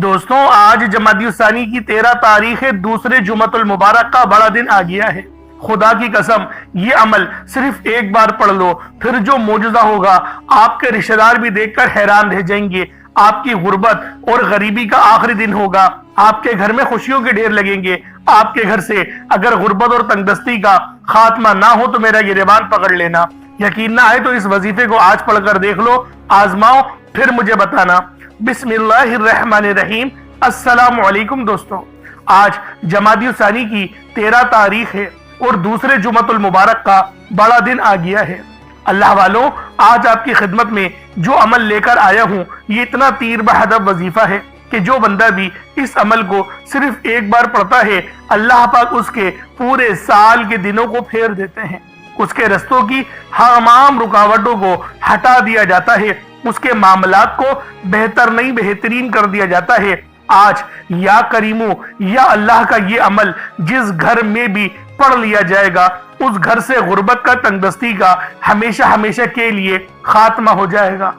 دوستوں آج جمادی الثانی کی 13 تاریخ دوسرے جمعۃ المبارک کا بڑا دن آ گیا ہے۔ خدا کی قسم یہ عمل صرف ایک بار پڑھ لو، پھر جو معجزہ ہوگا آپ کے رشتہ دار بھی دیکھ کر حیران رہ جائیں گے۔ آپ کی غربت اور غریبی کا آخری دن ہوگا، آپ کے گھر میں خوشیوں کے ڈھیر لگیں گے۔ آپ کے گھر سے اگر غربت اور تنگدستی کا خاتمہ نہ ہو تو میرا گریبان پکڑ لینا۔ یقین نہ آئے تو اس وظیفے کو آج پڑھ کر دیکھ لو، آزماؤ، پھر مجھے بتانا۔ بسم اللہ الرحمن الرحیم۔ السلام علیکم دوستوں، آج جمادی الثانی کی 13 تاریخ ہے اور دوسرے جمعۃ المبارک کا بڑا دن آ گیا ہے۔ اللہ والوں، آج آپ کی خدمت میں جو عمل لے کر آیا ہوں یہ اتنا تیر بہدف وظیفہ ہے کہ جو بندہ بھی اس عمل کو صرف ایک بار پڑھتا ہے اللہ پاک اس کے پورے سال کے دنوں کو پھیر دیتے ہیں۔ اس کے رستوں کی تمام رکاوٹوں کو ہٹا دیا جاتا ہے، اس کے معاملات کو بہترین کر دیا جاتا ہے۔ آج یا کریمو یا اللہ کا یہ عمل جس گھر میں بھی پڑھ لیا جائے گا اس گھر سے غربت کا، تنگدستی کا ہمیشہ کے لیے خاتمہ ہو جائے گا۔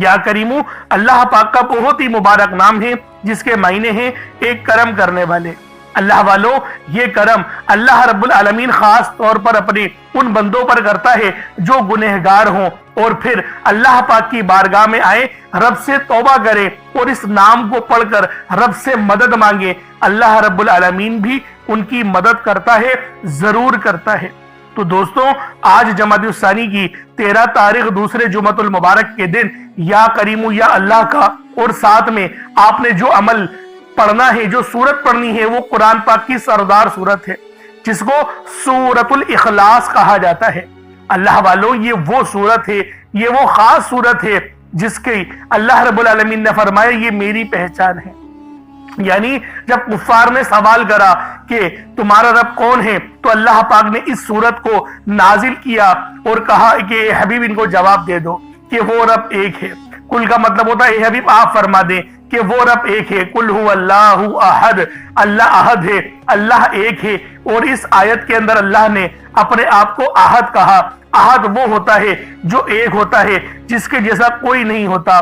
یا کریمو اللہ پاک کا بہت ہی مبارک نام ہے جس کے معنی ہیں ایک کرم کرنے والے۔ اللہ والوں، یہ کرم اللہ رب العالمین خاص طور پر اپنے ان بندوں پر کرتا ہے جو گنہگار ہوں اور پھر اللہ پاک کی بارگاہ میں آئے، رب سے توبہ کرے اور اس نام کو پڑھ کر رب سے مدد مانگے۔ اللہ رب العالمین بھی ان کی مدد کرتا ہے، ضرور کرتا ہے۔ تو دوستوں آج جمادی الثانی کی 13 تاریخ دوسرے جمعۃ المبارک کے دن یا کریمو یا اللہ کا، اور ساتھ میں آپ نے جو عمل پڑھنا ہے، جو سورت پڑھنی ہے، وہ قرآن پاک کی سردار سورت ہے جس کو سورۃ الاخلاص کہا جاتا ہے۔ اللہ والوں، یہ وہ سورت ہے، یہ وہ خاص سورت ہے جس کی اللہ رب العالمین نے فرمایا یہ میری پہچان ہے۔ یعنی جب کفار نے سوال کرا کہ تمہارا رب کون ہے تو اللہ پاک نے اس سورت کو نازل کیا اور کہا کہ اے حبیب ان کو جواب دے دو کہ وہ رب ایک ہے۔ کل کا مطلب ہوتا ہے اے حبیب آپ فرما دیں کہ وہ رب ایک ہے۔ قل هو اللہ احد، اللہ احد ہے، اللہ ایک ہے۔ اور اس آیت کے اندر اللہ نے اپنے آپ کو احد کہا۔ احد وہ ہوتا ہے جو ایک ہوتا ہے، جس کے جیسا کوئی نہیں ہوتا۔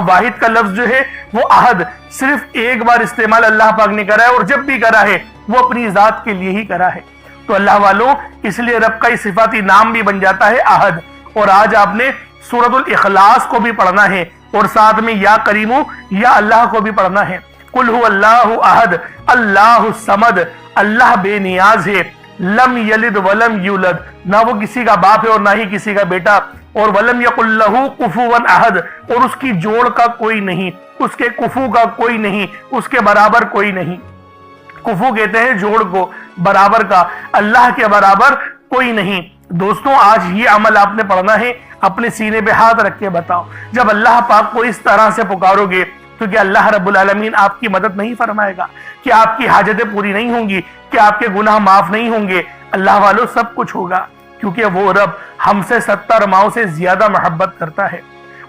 واحد کا لفظ جو ہے وہ احد صرف ایک بار استعمال اللہ پاک نے کرا ہے، اور جب بھی کرا ہے وہ اپنی ذات کے لیے ہی کرا ہے۔ تو اللہ والوں، اس لیے رب کا صفاتی نام بھی بن جاتا ہے احد۔ اور آج آپ نے سورۃ الاخلاص کو بھی پڑھنا ہے اور ساتھ میں یا کریمو یا اللہ کو بھی پڑھنا ہے۔ قل هو اللہ احد اللہ الصمد، اللہ بے نیاز ہے، لم یلد ولم یولد، نہ وہ کسی کا باپ ہے اور نہ ہی کسی کا بیٹا، اور ولم یقل لہ کفوا احد، اور اس کی جوڑ کا کوئی نہیں، اس کے کفو کا کوئی نہیں، اس کے برابر کوئی نہیں۔ کفو کہتے ہیں جوڑ کو، برابر کا، اللہ کے برابر کوئی نہیں۔ دوستوں آج یہ عمل آپ نے پڑھنا ہے، اپنے سینے پہ ہاتھ رکھ کے بتاؤ، جب اللہ پاک کو اس طرح سے پکارو گے تو کیا اللہ رب العالمین آپ کی مدد نہیں فرمائے گا؟ کہ آپ کی حاجتیں پوری نہیں ہوں گی؟ کہ آپ کے گناہ معاف نہیں ہوں گے؟ اللہ والوں، سب کچھ ہوگا، کیونکہ وہ رب ہم سے 70 ماؤں سے زیادہ محبت کرتا ہے۔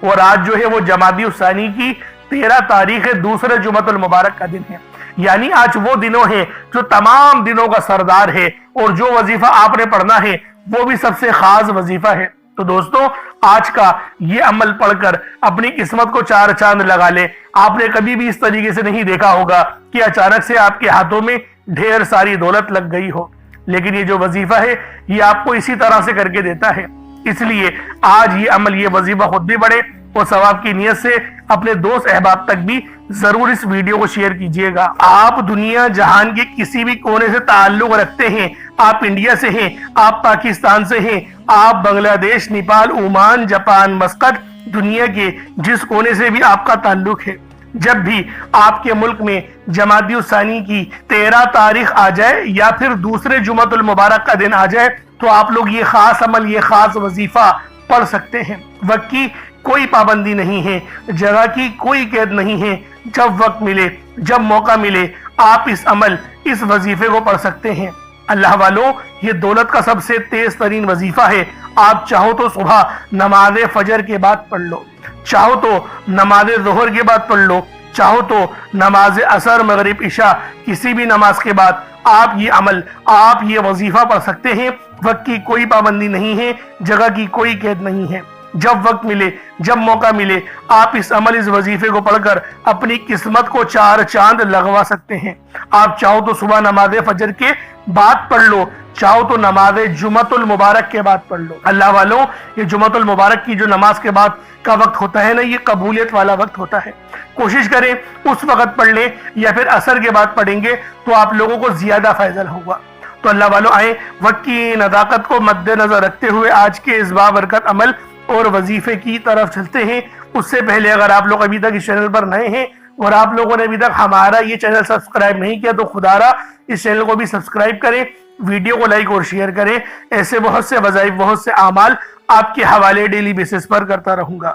اور آج جو ہے وہ جمادی الثانی کی 13 تاریخ دوسرے جمعۃ المبارک کا دن ہے۔ یعنی آج وہ دنوں ہیں جو تمام دنوں کا سردار ہے، اور جو وظیفہ آپ نے پڑھنا ہے وہ بھی سب سے خاص وظیفہ ہے۔ تو دوستوں آج کا یہ عمل پڑھ کر اپنی قسمت کو 4 چاند لگا لے۔ آپ نے کبھی بھی اس طریقے سے نہیں دیکھا ہوگا کہ اچانک سے آپ کے ہاتھوں میں ڈھیر ساری دولت لگ گئی ہو، لیکن یہ جو وظیفہ ہے یہ آپ کو اسی طرح سے کر کے دیتا ہے۔ اس لیے آج یہ عمل، یہ وظیفہ خود بھی پڑھے اور ثواب کی نیت سے اپنے دوست احباب تک بھی ضرور اس ویڈیو کو شیئر کیجئے گا۔ آپ دنیا جہان کے کسی بھی کونے سے تعلق رکھتے ہیں، آپ انڈیا سے ہیں، آپ پاکستان سے ہیں، آپ بنگلہ دیش، نیپال، عمان، جاپان، مسقط، دنیا کے جس کونے سے بھی آپ کا تعلق ہے، جب بھی آپ کے ملک میں جمادی الثانی کی 13 تاریخ آ جائے یا پھر دوسرے جمعۃ المبارک کا دن آ جائے تو آپ لوگ یہ خاص عمل، یہ خاص وظیفہ پڑھ سکتے ہیں۔ وقت کی کوئی پابندی نہیں ہے، جگہ کی کوئی قید نہیں ہے، جب وقت ملے، جب موقع ملے آپ اس عمل، اس وظیفے کو پڑھ سکتے ہیں۔ اللہ والوں، یہ دولت کا سب سے تیز ترین وظیفہ ہے۔ آپ چاہو تو صبح نماز فجر کے بعد پڑھ لو، چاہو تو نماز ظہر کے بعد پڑھ لو، چاہو تو نماز عصر، مغرب، عشاء، کسی بھی نماز کے بعد آپ یہ عمل، آپ یہ وظیفہ پڑھ سکتے ہیں۔ وقت کی کوئی پابندی نہیں ہے، جگہ کی کوئی قید نہیں ہے۔ جب وقت ملے، جب موقع ملے، آپ اس عمل، اس وظیفے کو پڑھ کر اپنی قسمت کو 4 چاند لگوا سکتے ہیں۔ آپ چاہو تو صبح نماز فجر کے بعد پڑھ لو، چاہو تو نماز جمعۃ المبارک کے بعد پڑھ لو۔ اللہ والوں، یہ جمعۃ المبارک کی جو نماز کے بعد کا وقت ہوتا ہے نا، یہ قبولیت والا وقت ہوتا ہے۔ کوشش کریں اس وقت پڑھ لیں، یا پھر عصر کے بعد پڑھیں گے تو آپ لوگوں کو زیادہ فائدہ ہوگا۔ تو اللہ والوں، آئیں وقت کی نزاکت کو مد نظر رکھتے ہوئے آج کے اس بابرکت عمل اور وظیفے کی طرف چلتے ہیں۔ اس سے پہلے اگر آپ لوگ ابھی تک اس چینل پر نئے ہیں اور آپ لوگوں نے ابھی تک ہمارا یہ چینل سبسکرائب نہیں کیا تو خدا را اس چینل کو بھی سبسکرائب کریں، ویڈیو کو لائک اور شیئر کریں۔ ایسے بہت سے وظائف، بہت سے اعمال آپ کے حوالے ڈیلی بیسس پر کرتا رہوں گا۔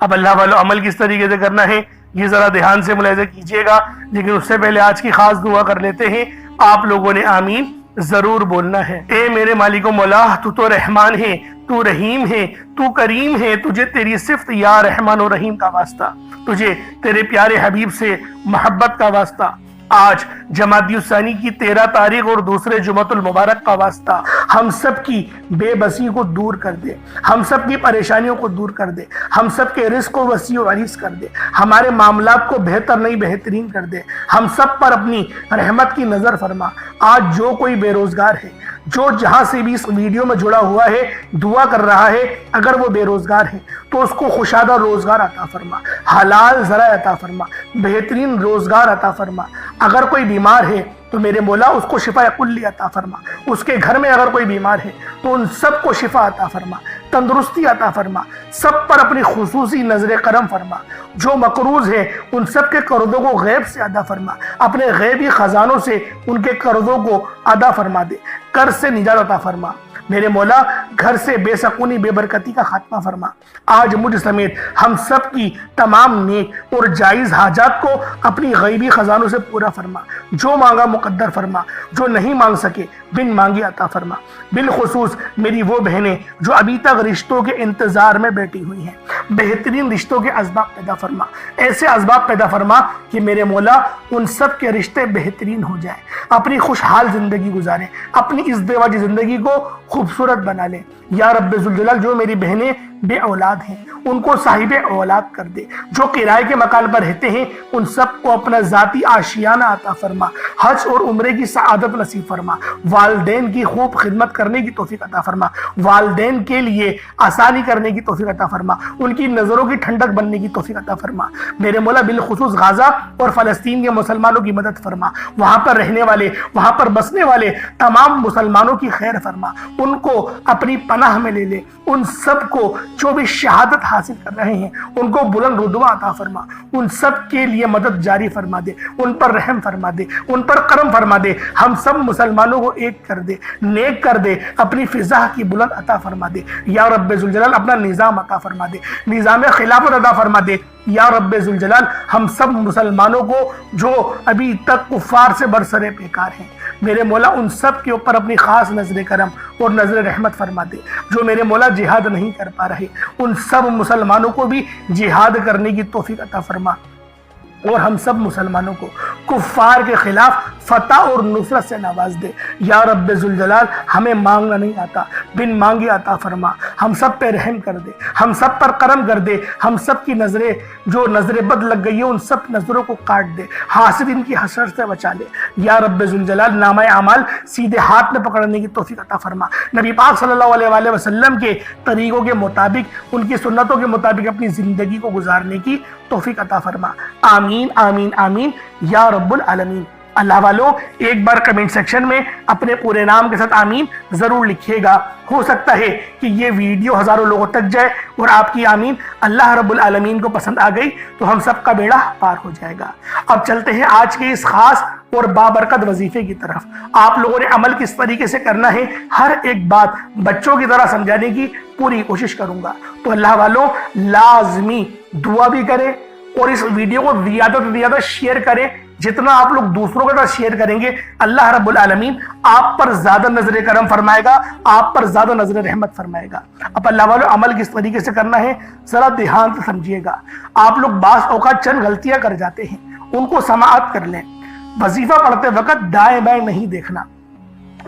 اب اللہ والوں، عمل کس طریقے سے کرنا ہے یہ ذرا دھیان سے ملاحظہ کیجئے گا، لیکن اس سے پہلے آج کی خاص دعا کر لیتے ہیں۔ آپ لوگوں نے آمین ضرور بولنا ہے۔ اے میرے مالک و مولا، تو تو رحمان ہے، تو رحیم ہے، تو کریم ہے، تجھے تیری صفت یا رحمان و رحیم کا واسطہ، تجھے تیرے پیارے حبیب سے محبت کا واسطہ، آج جمادی الثانی کی 13 تاریخ اور دوسرے جمعۃ المبارک کا واسطہ، ہم سب کی بے بسی کو دور کر دے، ہم سب کی پریشانیوں کو دور کر دے، ہم سب کے رزق کو وسیع و عریض کر دے، ہمارے معاملات کو بہتر نہیں بہترین کر دے، ہم سب پر اپنی رحمت کی نظر فرما۔ آج جو کوئی بے روزگار ہے، جو جہاں سے بھی اس ویڈیو میں جڑا ہوا ہے، دعا کر رہا ہے، اگر وہ بے روزگار ہے تو اس کو خوشادہ روزگار عطا فرما، حلال ذرائع عطا فرما، بہترین روزگار عطا فرما۔ اگر کوئی بیمار ہے تو میرے مولا اس کو شفا کلی عطا فرما، اس کے گھر میں اگر کوئی بیمار ہے تو ان سب کو شفا عطا فرما، تندرستی عطا فرما، سب پر اپنی خصوصی نظر کرم فرما۔ جو مقروض ہے ان سب کے قرضوں کو غیب سے ادا فرما، اپنے غیبی خزانوں سے ان کے قرضوں کو ادا فرما دے، قرض سے نجات عطا فرما۔ میرے مولا گھر سے بے سکونی، بے برکتی کا خاتمہ فرما۔ آج مجھ سمیت ہم سب کی تمام نیک اور جائز حاجات کو اپنی غیبی خزانوں سے پورا فرما، جو مانگا مقدر فرما، جو نہیں مانگ سکے بن مانگی عطا فرما۔ بالخصوص میری وہ بہنیں جو ابھی تک رشتوں کے انتظار میں بیٹھی ہوئی ہیں، بہترین رشتوں کے اسباب پیدا فرما، ایسے اسباب پیدا فرما کہ میرے مولا ان سب کے رشتے بہترین ہو جائیں، اپنی خوشحال زندگی گزاریں، اپنی ازدواجی زندگی کو خوبصورت بنا لیں۔ یا رب ذوالجلال، جو میری بہنیں بے اولاد ہیں ان کو صاحب اولاد کر دے، جو کرائے کے مکان پر رہتے ہیں ان سب کو اپنا ذاتی آشیانہ عطا فرما، حج اور عمرے کی سعادت نصیب فرما، والدین کی خوب خدمت کرنے کی توفیق عطا فرما، والدین کے لیے آسانی کرنے کی توفیق عطا فرما، ان کی نظروں کی ٹھنڈک بننے کی توفیق عطا فرما۔ میرے مولا بالخصوص غزہ اور فلسطین کے مسلمانوں کی مدد فرما، وہاں پر رہنے والے، وہاں پر بسنے والے تمام مسلمانوں کی خیر فرما، ان کو اپنی پناہ میں لے لے، ان سب کو جو بھی شہادت حاصل کر رہے ہیں ان کو بلند رتبہ عطا فرما، ان سب کے لیے مدد جاری فرما دے، ان پر رحم فرما دے، ان پر کرم فرما دے، ہم سب مسلمانوں کو ایک کر دے، نیک کر دے، اپنی فضا کی بلند عطا فرما دے۔ یا رب ذوالجلال اپنا نظام عطا فرما دے، نظام خلافت عطا فرما دے۔ یا رب ذوالجلال ہم سب مسلمانوں کو جو ابھی تک کفار سے برسرے پیکار ہیں، میرے مولا ان سب کے اوپر اپنی خاص نظر کرم اور نظر رحمت فرما دے۔ جو میرے مولا جہاد نہیں کر پا رہے ان سب مسلمانوں کو بھی جہاد کرنے کی توفیق عطا فرما، اور ہم سب مسلمانوں کو کفار کے خلاف فتح اور نصرت سے نواز دے۔ یا رب ذوالجلال ہمیں مانگنا نہیں آتا، بن مانگے عطا فرما، ہم سب پہ رحم کر دے، ہم سب پر کرم کر دے، ہم سب کی نظریں جو نظر بد لگ گئی ہے ان سب نظروں کو کاٹ دے، حاسدین کی حسرت سے بچا لے۔ یا رب ذوالجلال نامہ اعمال سیدھے ہاتھ میں پکڑنے کی توفیق عطا فرما، نبی پاک صلی اللہ علیہ وآلہ وسلم کے طریقوں کے مطابق، ان کی سنتوں کے مطابق اپنی زندگی کو گزارنے کی توفیق عطا فرما۔ آمین آمین آمین یا رب العالمین۔ اللہ والوں ایک بار کمنٹ سیکشن میں اپنے پورے نام کے ساتھ آمین ضرور لکھیے گا، ہو سکتا ہے کہ یہ ویڈیو ہزاروں لوگوں تک جائے اور آپ کی آمین اللہ رب العالمین کو پسند آ گئی تو ہم سب کا بیڑا پار ہو جائے گا۔ اب چلتے ہیں آج کے اس خاص اور بابرکت وظیفے کی طرف۔ آپ لوگوں نے عمل کس طریقے سے کرنا ہے ہر ایک بات بچوں کی طرح سمجھانے کی پوری کوشش کروں گا، تو اللہ والوں لازمی دعا بھی کریں اور اس ویڈیو کو زیادہ سے زیادہ شیئر کریں۔ جتنا آپ لوگ دوسروں کے ساتھ شیئر کریں گے اللہ رب العالمین آپ پر زیادہ نظر کرم فرمائے گا، آپ پر زیادہ نظر رحمت فرمائے گا۔ اب اللہ والوں عمل کس طریقے سے کرنا ہے ذرا دھیان سے سمجھیے گا۔ آپ لوگ بعض اوقات چند غلطیاں کر جاتے ہیں، ان کو سماعت کر لیں۔ وظیفہ پڑھتے وقت دائیں بائیں نہیں دیکھنا،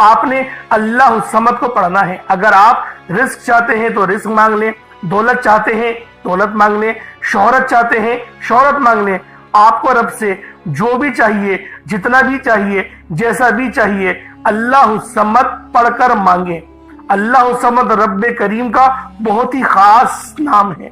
آپ نے اللہ الصمد کو پڑھنا ہے۔ اگر آپ رزق چاہتے ہیں تو رزق مانگ لیں، دولت چاہتے ہیں دولت مانگ لیں، شہرت چاہتے ہیں شہرت مانگ لیں۔ آپ کو رب سے جو بھی چاہیے، جتنا بھی چاہیے، جیسا بھی چاہیے، اللہ الصمد پڑھ کر مانگیں۔ اللہ الصمد رب کریم کا بہت ہی خاص نام ہے،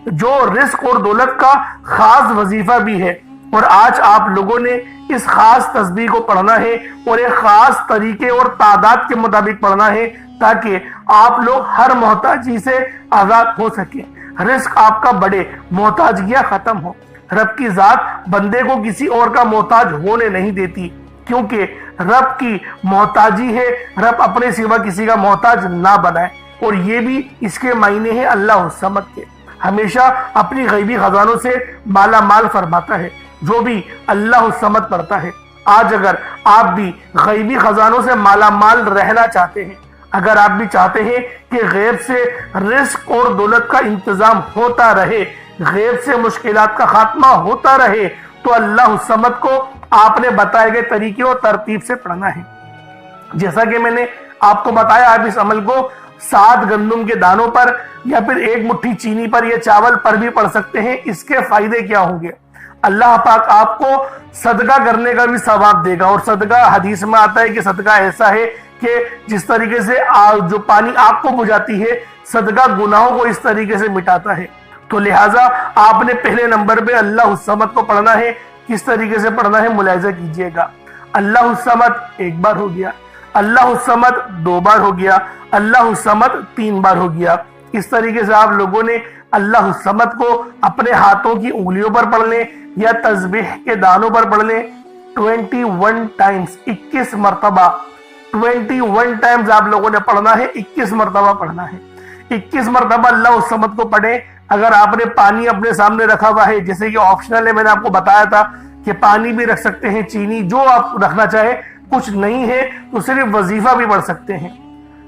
جو رزق اور دولت کا خاص وظیفہ بھی ہے۔ اور آج آپ لوگوں نے اس خاص تسبیح کو پڑھنا ہے اور ایک خاص طریقے اور تعداد کے مطابق پڑھنا ہے، تاکہ آپ لوگ ہر محتاجی سے آزاد ہو سکیں، رزق آپ کا بڑھے، محتاجیاں ختم ہو۔ رب کی ذات بندے کو کسی اور کا محتاج ہونے نہیں دیتی، کیونکہ رب کی محتاجی ہے، رب اپنے سوا کسی کا محتاج نہ بنائے۔ اور یہ بھی اس کے معنی ہیں اللہ الصمد کے، ہمیشہ اپنی غیبی خزانوں سے مالا مال فرماتا ہے۔ جو بھی اللہ الصمد پڑھتا ہے، آج اگر آپ بھی غیبی خزانوں سے مالا مال رہنا چاہتے ہیں، اگر آپ بھی چاہتے ہیں کہ غیب سے رزق اور دولت کا انتظام ہوتا رہے، غیب سے مشکلات کا خاتمہ ہوتا رہے، تو اللہ الصمد کو آپ نے بتائے گئے طریقے اور ترتیب سے پڑھنا ہے۔ جیسا کہ میں نے آپ کو بتایا، آپ اس عمل کو 7 گندم کے دانوں پر یا پھر 1 مٹھی چینی پر یا چاول پر بھی پڑھ سکتے ہیں۔ اس کے فائدے کیا ہوں گے؟ اللہ پاک آپ کو صدقہ کرنے کا بھی ثواب دے گا، اور صدقہ حدیث میں آتا ہے کہ صدقہ ایسا ہے کہ جس طریقے سے جو پانی آگ کو بجھاتی ہے، صدقہ گناہوں کو اس طریقے سے مٹاتا ہے۔ تو لہٰذا آپ نے پہلے نمبر پہ اللہ الصمد کو پڑھنا ہے۔ کس طریقے سے پڑھنا ہے ملاحظہ کیجئے گا۔ اللہ الصمد 1 بار ہو گیا، اللہ الصمد 2 بار ہو گیا، اللہ الصمد 3 بار ہو گیا۔ اس طریقے سے آپ لوگوں نے اللہ الصمد کو اپنے ہاتھوں کی انگلیوں پر پڑھ لیں یا تسبیح کے دانوں پر پڑھ لیں 21 ٹائمز، 21 مرتبہ 21 ٹائمز آپ لوگوں نے پڑھنا ہے، 21 مرتبہ پڑھنا ہے۔ 21 مرتبہ اللہ الصمد کو پڑھیں۔ اگر آپ نے پانی اپنے سامنے رکھا ہوا ہے، جیسے کہ آپشنل ہے، میں نے آپ کو بتایا تھا کہ پانی بھی رکھ سکتے ہیں، چینی، جو آپ رکھنا چاہے، کچھ نہیں ہے تو صرف وظیفہ بھی پڑھ سکتے ہیں،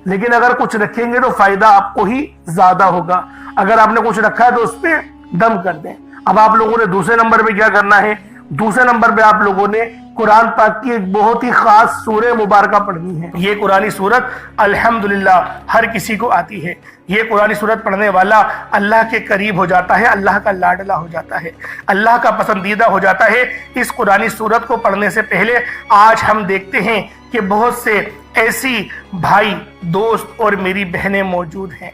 لیکن اگر کچھ رکھیں گے تو فائدہ آپ کو ہی زیادہ ہوگا۔ اگر آپ نے کچھ رکھا ہے تو اس پہ دم کر دیں۔ اب آپ لوگوں نے دوسرے نمبر پہ کیا کرنا ہے؟ دوسرے نمبر پہ آپ لوگوں نے قرآن پاک کی ایک بہت ہی خاص سورہ مبارکہ پڑھنی ہے۔ یہ قرآنی سورت الحمدللہ ہر کسی کو آتی ہے۔ یہ قرآنی سورت پڑھنے والا اللہ کے قریب ہو جاتا ہے، اللہ کا لاڈلا ہو جاتا ہے، اللہ کا پسندیدہ ہو جاتا ہے۔ اس قرآنی سورت کو پڑھنے سے پہلے آج ہم دیکھتے ہیں کہ بہت سے ایسی بھائی، دوست اور میری بہنیں موجود ہیں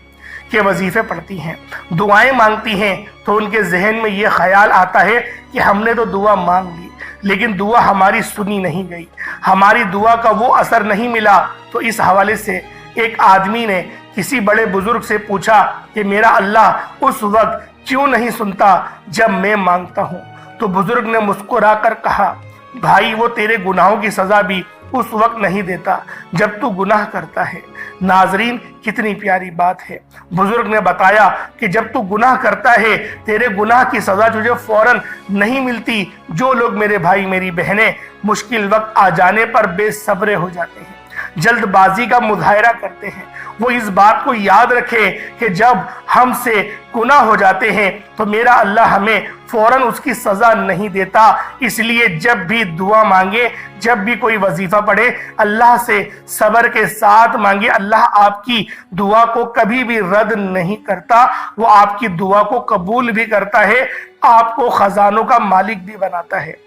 کہ وظیفے پڑھتی ہیں، دعائیں مانگتی ہیں، تو ان کے ذہن میں یہ خیال آتا ہے کہ ہم نے تو دعا مانگ لی، لیکن دعا ہماری سنی نہیں گئی، ہماری دعا کا وہ اثر نہیں ملا۔ تو اس حوالے سے ایک آدمی نے کسی بڑے بزرگ سے پوچھا کہ میرا اللہ اس وقت کیوں نہیں سنتا جب میں مانگتا ہوں؟ تو بزرگ نے مسکرا کر کہا، بھائی وہ تیرے گناہوں کی سزا بھی اس وقت نہیں دیتا جب تو گناہ کرتا ہے۔ ناظرین، کتنی پیاری بات ہے۔ بزرگ نے بتایا کہ جب تو گناہ کرتا ہے، تیرے گناہ کی سزا تجھے فوراً نہیں ملتی۔ جو لوگ میرے بھائی میری بہنیں مشکل وقت آ جانے پر بے صبر ہو جاتے ہیں، جلد بازی کا مظاہرہ کرتے ہیں، وہ اس بات کو یاد رکھے کہ جب ہم سے گناہ ہو جاتے ہیں تو میرا اللہ ہمیں فوراً اس کی سزا نہیں دیتا۔ اس لیے جب بھی دعا مانگے، جب بھی کوئی وظیفہ پڑھے، اللہ سے صبر کے ساتھ مانگے۔ اللہ آپ کی دعا کو کبھی بھی رد نہیں کرتا، وہ آپ کی دعا کو قبول بھی کرتا ہے، آپ کو خزانوں کا مالک بھی بناتا ہے۔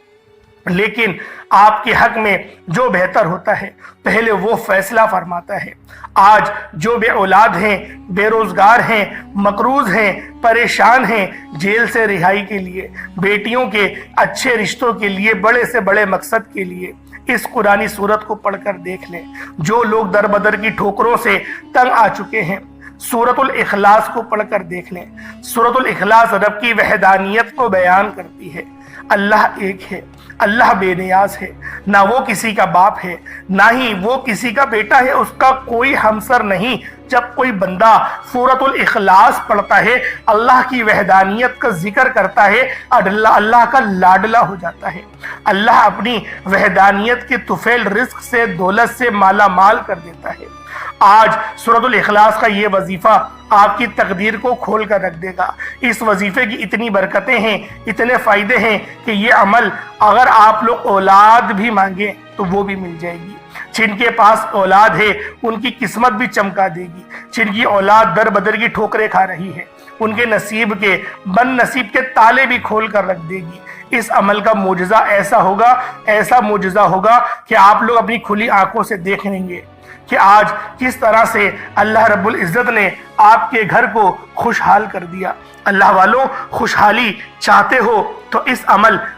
لیکن آپ کے حق میں جو بہتر ہوتا ہے پہلے وہ فیصلہ فرماتا ہے۔ آج جو بے اولاد ہیں، بے روزگار ہیں، مقروض ہیں، پریشان ہیں، جیل سے رہائی کے لیے، بیٹیوں کے اچھے رشتوں کے لیے، بڑے سے بڑے مقصد کے لیے اس قرآنی سورت کو پڑھ کر دیکھ لیں۔ جو لوگ در بدر کی ٹھوکروں سے تنگ آ چکے ہیں، سورۃ الاخلاص کو پڑھ کر دیکھ لیں۔ سورۃ الاخلاص رب کی وحدانیت کو بیان کرتی ہے۔ اللہ ایک ہے، اللہ بے نیاز ہے، نہ وہ کسی کا باپ ہے، نہ ہی وہ کسی کا بیٹا ہے، اس کا کوئی ہمسر نہیں۔ جب کوئی بندہ سورۃ الاخلاص پڑھتا ہے، اللہ کی وحدانیت کا ذکر کرتا ہے، اللہ کا لاڈلا ہو جاتا ہے۔ اللہ اپنی وحدانیت کے طفیل رزق سے، دولت سے مالا مال کر دیتا ہے۔ آج سورۃ الاخلاص کا یہ وظیفہ آپ کی تقدیر کو کھول کر رکھ دے گا۔ اس وظیفے کی اتنی برکتیں ہیں، اتنے فائدے ہیں کہ یہ عمل اگر آپ لوگ اولاد بھی مانگیں تو وہ بھی مل جائے گی۔ جن کے پاس اولاد ہے ان کی قسمت بھی چمکا دے گی۔ جن کی اولاد در بدر کی ٹھوکریں کھا رہی ہے ان کے نصیب کے بد نصیب کے تالے بھی کھول کر رکھ دے گی۔ اس عمل کا معجزہ ایسا معجزہ ہوگا کہ آپ لوگ اپنی کھلی آنکھوں سے دیکھ لیں گے کہ آج کس طرح سے اللہ رب العزت نے آپ کے گھر کو خوشحال کر دیا۔ اللہ والوں، خوشحالی چاہتے ہو تو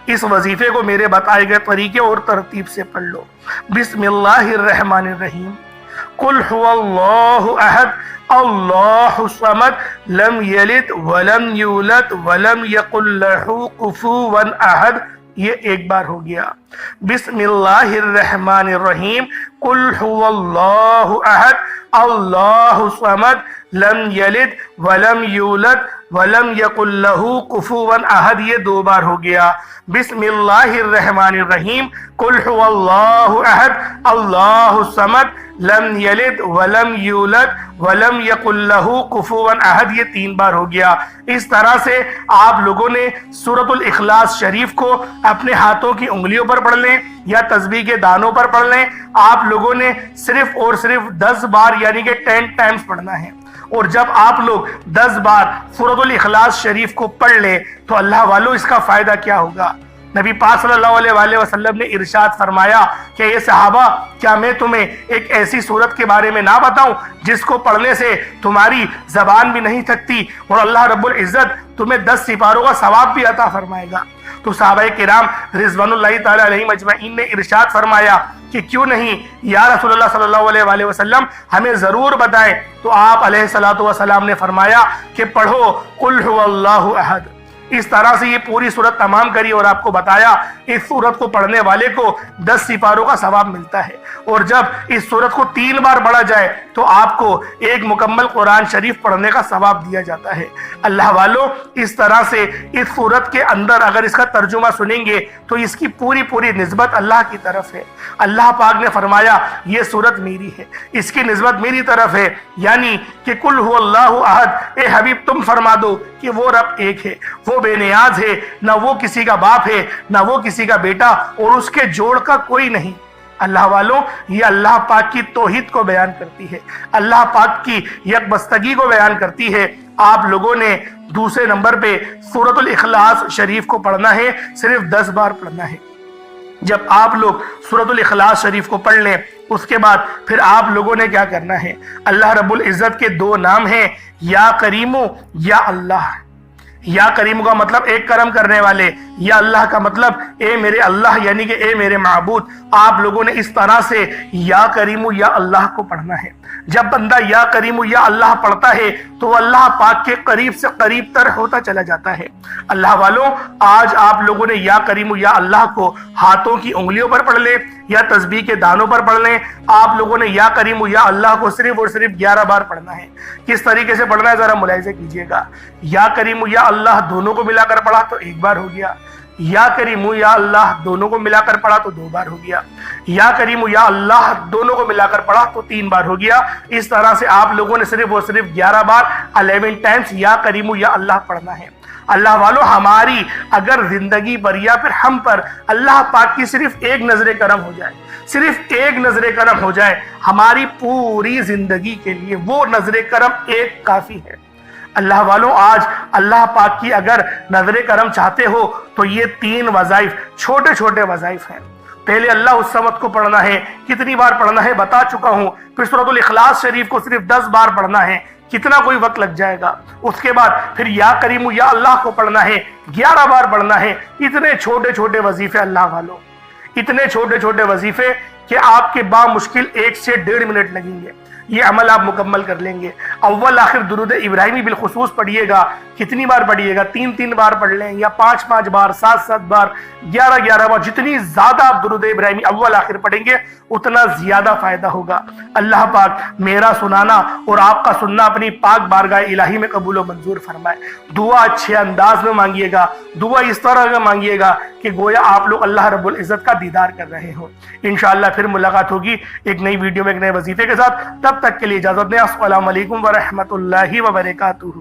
اس وظیفے کو میرے بتائے گئے طریقے اور ترتیب سے پڑھ لو۔ بسم اللہ الرحمن الرحیم۔ قل هو اللہ احد اللہ الصمد لم یلد ولم یولد ولم یکن لہ کفوا احد۔ یہ ایک بار ہو گیا۔ بسم اللہ الرحمن الرحیم۔ قل هو اللہ احد اللہ الصمد لم یلد ولم یولد ولم یکن لہ کفوا احد۔ یہ دو بار ہو گیا۔ بسم اللہ الرحمن الرحیم۔ قل هو اللہ احد اللہ الصمد لم یلد ولم یولد ولم یکن لہ کفوا احد۔ یہ تین بار ہو گیا۔ اس طرح سے آپ لوگوں نے سورۃ الاخلاص شریف کو اپنے ہاتھوں کی انگلیوں پر پڑھ لیں یا تسبیح کے دانوں پر پڑھ لیں۔ آپ لوگوں نے صرف اور صرف 10 بار یعنی کہ 10 ٹائمز پڑھنا ہے۔ اور جب آپ لوگ 10 بار سورۃ الاخلاص شریف کو پڑھ لیں تو اللہ والوں اس کا فائدہ کیا ہوگا؟ نبی پاک صلی اللہ علیہ وآلہ وسلم نے ارشاد فرمایا کہ اے صحابہ، کیا میں تمہیں ایک ایسی سورت کے بارے میں نہ بتاؤں جس کو پڑھنے سے تمہاری زبان بھی نہیں تھکتی اور اللہ رب العزت تمہیں 10 سپاروں کا ثواب بھی عطا فرمائے گا؟ تو صحابہ کرام رضوان اللہ تعالی علیہم اجمعین نے ارشاد فرمایا کہ کیوں نہیں یا رسول اللہ صلی اللہ علیہ وآلہ وسلم، ہمیں ضرور بتائیں۔ تو آپ علیہ الصلوۃ والسلام نے فرمایا کہ پڑھو قل هو اللہ احد۔ اس طرح سے یہ پوری سورت تمام کری اور آپ کو بتایا اس سورت کو پڑھنے والے کو 10 سپاروں کا ثواب ملتا ہے، اور جب اس سورت کو 3 بار پڑھا جائے تو آپ کو ایک مکمل قرآن شریف پڑھنے کا ثواب دیا جاتا ہے۔ اللہ والوں، اس طرح سے اس سورت کے اندر اگر اس کا ترجمہ سنیں گے تو اس کی پوری نسبت اللہ کی طرف ہے۔ اللہ پاک نے فرمایا یہ سورت میری ہے، اس کی نسبت میری طرف ہے، یعنی کہ قل هو اللہ احد، اے حبیب تم فرما دو کہ وہ رب ایک ہے، وہ بے نیاز ہے، نہ وہ کسی کا باپ ہے نہ وہ کسی کا بیٹا، اور اس کے جوڑ کا کوئی نہیں۔ اللہ والوں، یہ اللہ پاک کی توحید کو بیان کرتی ہے، اللہ پاک کی یکبستگی کو بیان کرتی ہے۔ آپ لوگوں نے دوسرے نمبر پہ سورۃ الاخلاص شریف کو پڑھنا ہے، صرف 10 بار پڑھنا ہے۔ جب آپ لوگ سورۃ الاخلاص شریف کو پڑھ لیں اس کے بعد پھر آپ لوگوں نے کیا کرنا ہے؟ اللہ رب العزت کے 2 نام ہیں، یا کریم یا اللہ۔ یا کریم کا مطلب ایک کرم کرنے والے، یا اللہ کا مطلب اے میرے اللہ یعنی کہ اے میرے معبود۔ آپ لوگوں نے اس طرح سے یا کریم یا اللہ کو پڑھنا ہے۔ جب بندہ یا کریم یا اللہ پڑھتا ہے تو اللہ پاک کے قریب سے قریب تر ہوتا چلا جاتا ہے۔ اللہ والوں، آج آپ لوگوں نے یا کریم یا اللہ کو ہاتھوں کی انگلیوں پر پڑھ لیں یا تسبیح کے دانوں پر پڑھ لیں۔ آپ لوگوں نے یا کریم یا اللہ کو صرف اور صرف 11 بار پڑھنا ہے۔ کس طریقے سے پڑھنا ہے ذرا ملاحظہ کیجئے گا۔ یا کریم یا اللہ دونوں کو ملا کر پڑھا تو 1 بار ہو گیا، یا کریم یا اللہ دونوں کو ملا کر پڑھا تو 2 بار ہو گیا، یا کریم یا اللہ دونوں کو ملا کر پڑھا تو 3 بار ہو گیا۔ اس طرح سے آپ لوگوں نے صرف اور صرف 11 بار 11 ٹائمز یا کریم یا اللہ پڑھنا ہے۔ اللہ والوں، ہماری اگر زندگی پر یا پھر ہم پر اللہ پاک کی صرف ایک نظر کرم ہو جائے، صرف ایک نظر کرم ہو جائے، ہماری پوری زندگی کے لیے وہ نظر کرم ایک کافی ہے۔ اللہ والوں، آج اللہ پاک کی اگر نظر کرم چاہتے ہو تو یہ 3 وظائف، چھوٹے چھوٹے وظائف ہیں۔ پہلے اللہ الصمد کو پڑھنا ہے، کتنی بار پڑھنا ہے بتا چکا ہوں۔ پھر سورۃ الاخلاص شریف کو صرف 10 بار پڑھنا ہے، کتنا کوئی وقت لگ جائے گا۔ اس کے بعد پھر یا کریم یا اللہ کو پڑھنا ہے، 11 بار پڑھنا ہے۔ اتنے چھوٹے چھوٹے وظیفے اللہ والوں، اتنے چھوٹے چھوٹے وظیفے کہ آپ کے بامشکل 1 سے 1.5 منٹ لگیں گے۔ یہ عمل آپ مکمل کر لیں گے۔ اول آخر درود ابراہیمی بالخصوص پڑھیے گا۔ کتنی بار پڑھیے گا؟ 3 بار پڑھ لیں یا 5 بار، 7 بار، 11 بار۔ جتنی زیادہ آپ درود ابراہیمی اول آخر پڑھیں گے اتنا زیادہ فائدہ ہوگا۔ اللہ پاک میرا سنانا اور آپ کا سننا اپنی پاک بارگاہ الہی میں قبول و منظور فرمائے۔ دعا اچھے انداز میں مانگیے گا، دعا اس طرح میں مانگیے گا کہ گویا آپ لوگ اللہ رب العزت کا دیدار کر رہے ہوں۔ انشاءاللہ پھر ملاقات ہوگی ایک نئی ویڈیو میں ایک نئے وظیفے کے ساتھ۔ تب تک کے لیے اجازت دیں۔ السلام علیکم ورحمۃ اللہ وبرکاتہ۔